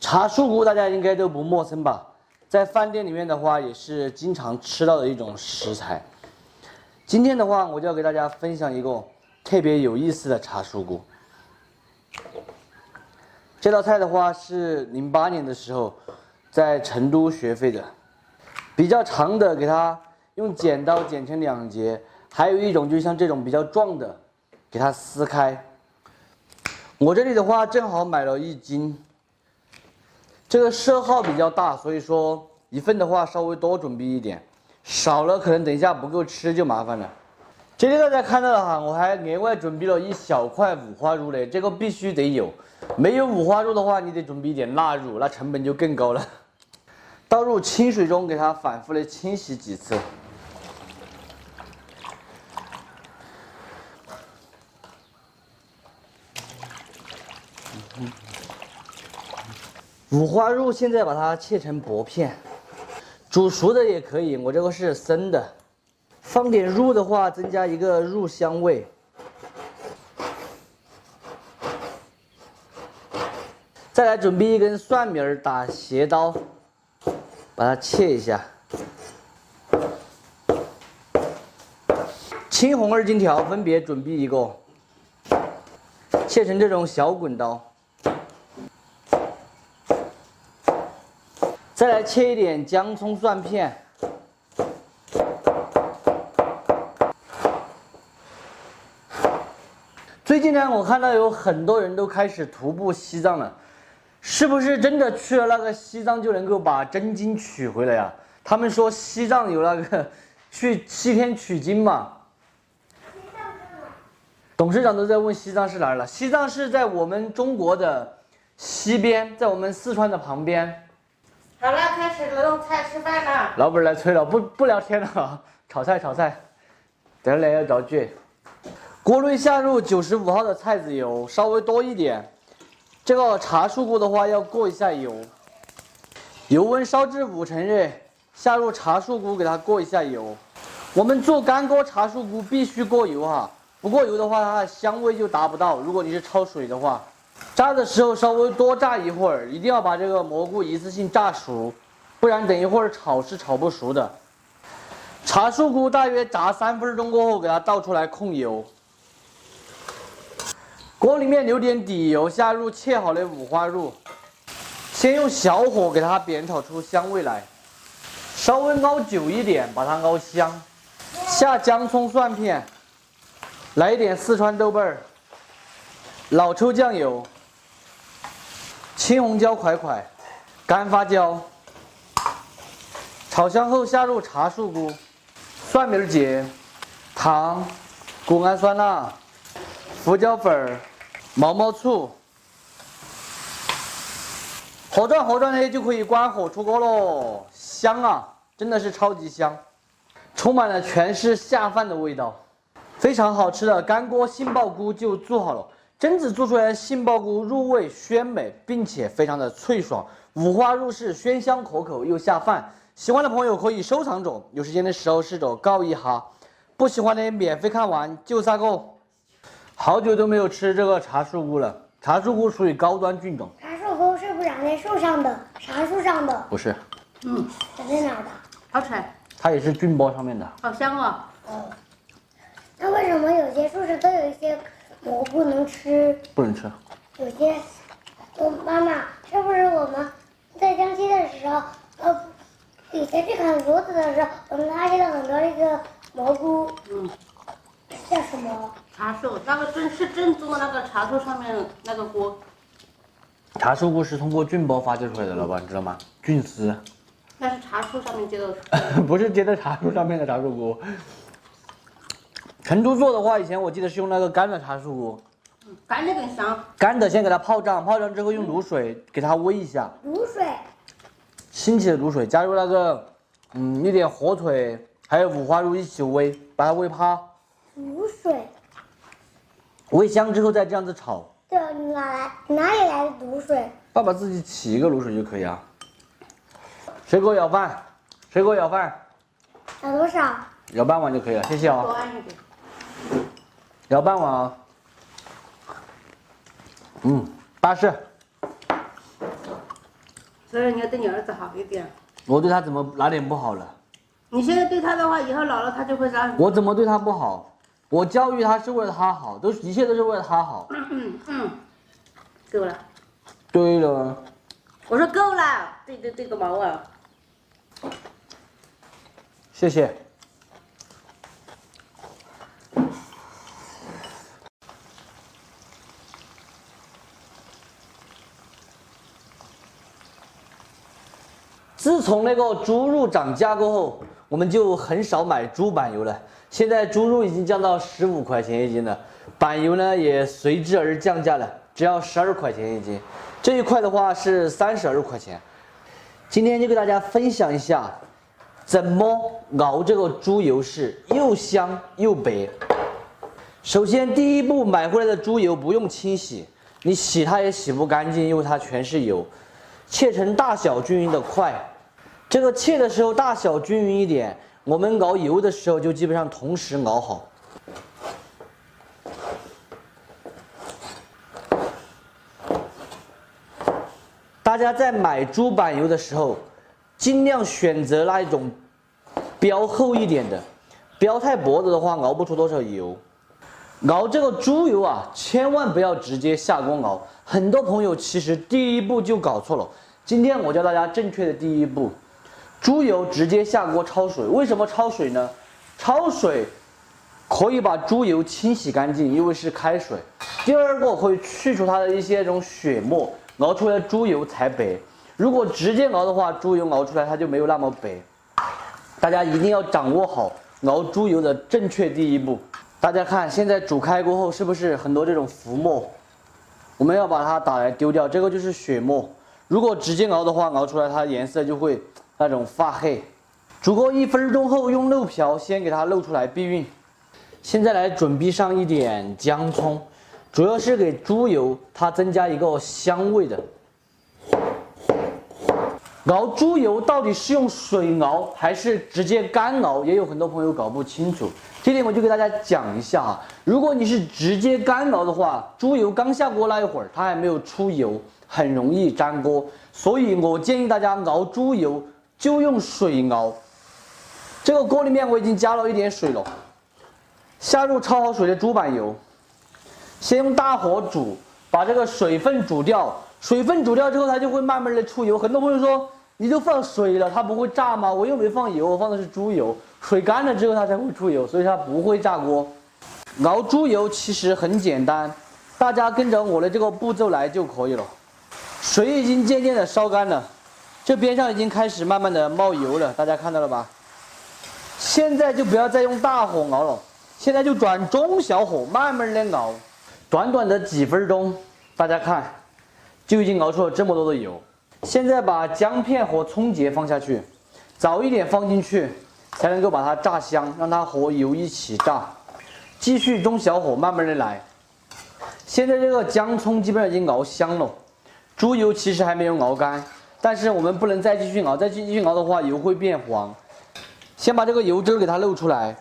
茶树菇大家应该都不陌生吧？在饭店里面的话，也是经常吃到的一种食材。今天的话，我就要给大家分享一个特别有意思的茶树菇。这道菜的话是08年的时候在成都学会的，比较长的给它用剪刀剪成2节，还有一种就像这种比较壮的，给它撕开。我这里的话正好买了1斤。这个色号比较大，所以说1份的话稍微多准备一点，少了可能等一下不够吃就麻烦了。这里大家看到了哈，我还额外准备了1小块五花肉嘞，这个必须得有，没有五花肉的话，你得准备一点腊肉，那成本就更高了。倒入清水中，给它反复的清洗几次。五花肉现在把它切成薄片，煮熟的也可以，我这个是生的。放点肉的话，增加一个肉香味。再来准备1根蒜苗，打斜刀，把它切一下。青红2荆条分别准备1个，切成这种小滚刀。再来切一点姜葱蒜片，最近呢，我看到有很多人都开始徒步西藏了，是不是真的去了那个西藏就能够把真经取回来呀？他们说西藏有那个去7天取经嘛。董事长都在问西藏是哪儿了？西藏是在我们中国的西边，在我们四川的旁边。好了，开始弄菜吃饭了。老板来催了，不聊天了，炒菜。等下来要着急。锅内下入95号的菜籽油，稍微多一点。这个茶树菇的话要过一下油，油温烧至5成热，下入茶树菇给它过一下油。我们做干锅茶树菇必须过油哈，不过油的话它的香味就达不到。如果你是焯水的话。炸的时候稍微多炸一会儿，一定要把这个蘑菇一次性炸熟，不然等一会儿炒是炒不熟的。茶树菇大约炸3分钟过后，给它倒出来控油。锅里面留点底油，下入切好的五花肉，先用小火给它煸炒出香味来，稍微熬久一点，把它熬香。下姜葱蒜片，来一点四川豆瓣儿。老抽酱油，青红椒块块，干发椒。炒香后下入茶树菇、蒜苗节、糖、谷氨酸钠、胡椒粉、毛醋。火转呢就可以关火出锅喽，香啊，真的是超级香，充满了全是下饭的味道，非常好吃的干锅杏鲍菇就做好了。榛子做出来的杏鲍菇入味鲜美，并且非常的脆爽。五花肉是鲜香可口又下饭，喜欢的朋友可以收藏着，有时间的时候试着搞一下。不喜欢的免费看完就下个。好久都没有吃这个茶树菇了，茶树菇属于高端菌种。茶树菇是不是长在树上的？茶树上的？不是，长在哪儿的？好吃，它也是菌包上面的。好香哦。那为什么有些树上都有一些蘑菇能吃？不能吃。有些，妈妈，是不是我们在江西的时候，以前去砍竹子的时候，我们发现了很多那个蘑菇，叫什么？茶树，那个是正宗的那个茶树上面那个菇。茶树菇是通过菌包发酵出来的，老板你知道吗？菌丝。那是茶树上面结的。不是结在茶树上面的茶树菇。成都做的话，以前我记得是用那个干的茶树菇，干的更香。干的先给它泡胀，泡胀之后用卤水给它煨一下，卤水。新起的卤水加入那个一点火腿还有五花肉一起煨，把它煨趴。卤水。煨香之后再这样子炒。对，哪里来的卤水？爸爸自己起一个卤水就可以啊。水果舀饭，舀多少？舀半碗就可以了，谢谢哦。多一点。舀半碗啊。巴适。所以你要对你儿子好一点。我对他怎么哪点不好了？你现在对他的话，以后老了他就会让你。我怎么对他不好？我教育他是为了他好，一切都是为了他好。够了。对了，我说够了，对个毛啊！谢谢。自从那个猪肉涨价过后，我们就很少买猪板油了。现在猪肉已经降到15块钱一斤了，板油呢也随之而降价了，只要12块钱一斤。这一块的话是32块钱。今天就给大家分享一下，怎么熬这个猪油是又香又白。首先第一步，买回来的猪油不用清洗，你洗它也洗不干净，因为它全是油。切成大小均匀的块。这个切的时候大小均匀一点，我们熬油的时候就基本上同时熬好。大家在买猪板油的时候，尽量选择那一种标厚一点的，标太薄的话熬不出多少油。熬这个猪油啊，千万不要直接下锅熬，很多朋友其实第一步就搞错了。今天我教大家正确的第一步，猪油直接下锅焯水。为什么焯水呢？焯水可以把猪油清洗干净，因为是开水。第二个可以去除它的一些这种血沫，熬出来的猪油才白。如果直接熬的话，猪油熬出来它就没有那么白。大家一定要掌握好熬猪油的正确第一步。大家看，现在煮开过后是不是很多这种浮沫？我们要把它打来丢掉，这个就是血沫。如果直接熬的话，熬出来它颜色就会那种发黑。煮过1分钟后，用漏瓢先给它漏出来避孕。现在来准备上一点姜葱，主要是给猪油它增加一个香味的。熬猪油到底是用水熬还是直接干熬，也有很多朋友搞不清楚。这点我就给大家讲一下啊。如果你是直接干熬的话，猪油刚下锅那一会儿，它还没有出油，很容易粘锅。所以我建议大家熬猪油就用水熬。这个锅里面我已经加了一点水了，下入焯好水的猪板油，先用大火煮，把这个水分煮掉。水分煮掉之后，它就会慢慢的出油。很多朋友说，你都放水了，它不会炸吗？我又没放油，我放的是猪油。水干了之后它才会出油，所以它不会炸锅。熬猪油其实很简单，大家跟着我的这个步骤来就可以了。水已经渐渐的烧干了，这边上已经开始慢慢的冒油了，大家看到了吧？现在就不要再用大火熬了，现在就转中小火慢慢的熬，短短的几分钟，大家看，就已经熬出了这么多的油。现在把姜片和葱节放下去，早一点放进去，才能够把它炸香，让它和油一起炸。继续中小火慢慢的来。现在这个姜葱基本上已经熬香了，猪油其实还没有熬干，但是我们不能再继续熬，再继续熬的话油会变黄。先把这个油汁给它漏出来，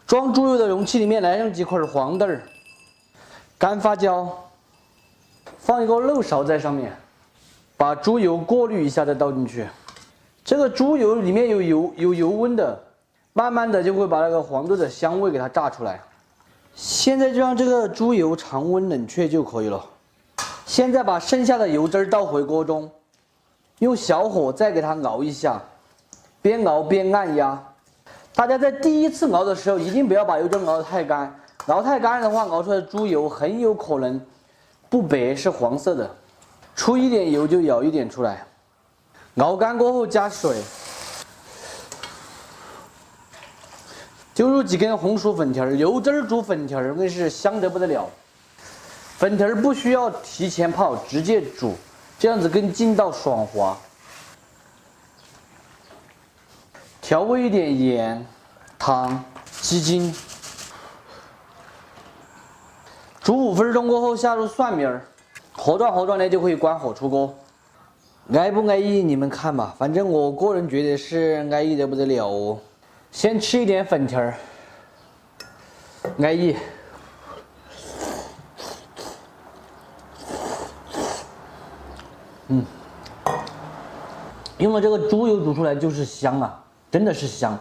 装猪油的容器里面来上几块黄豆儿，干发椒，放一个漏勺在上面，把猪油过滤一下再倒进去。这个猪油里面有油温的，慢慢的就会把那个黄豆的香味给它炸出来。现在就让这个猪油常温冷却就可以了。现在把剩下的油汁倒回锅中，用小火再给它熬一下，边熬边按压。大家在第一次熬的时候，一定不要把油汁熬得太干，熬太干的话，熬出来的猪油很有可能不白，是黄色的。出一点油就舀一点出来，熬干过后加水，丢入几根红薯粉条，油汁煮粉条那是香得不得了。粉条不需要提前泡，直接煮，这样子更劲道爽滑。调味一点盐、糖、鸡精，煮5分钟过后下入蒜苗，合转呢就可以关火出锅。安不安逸你们看吧，反正我个人觉得是安逸得不得了哦。先吃一点粉条，安逸。用了这个猪油煮出来就是香啊，真的是香。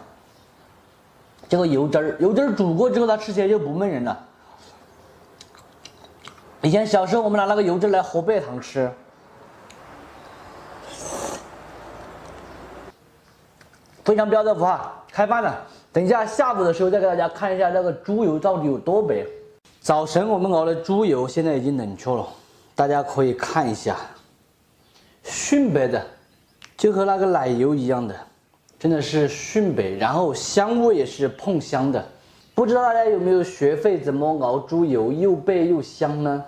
这个油汁儿煮过之后，它吃起来就不闷人了。以前小时候我们拿那个油汁来和白糖吃。非常标的符号，开饭了。等一下下午的时候再给大家看一下那个猪油到底有多白。早晨我们熬的猪油现在已经冷却了，大家可以看一下，迅白的，就和那个奶油一样的，真的是迅白，然后香味也是碰香的。不知道大家有没有学会怎么熬猪油又白又香呢？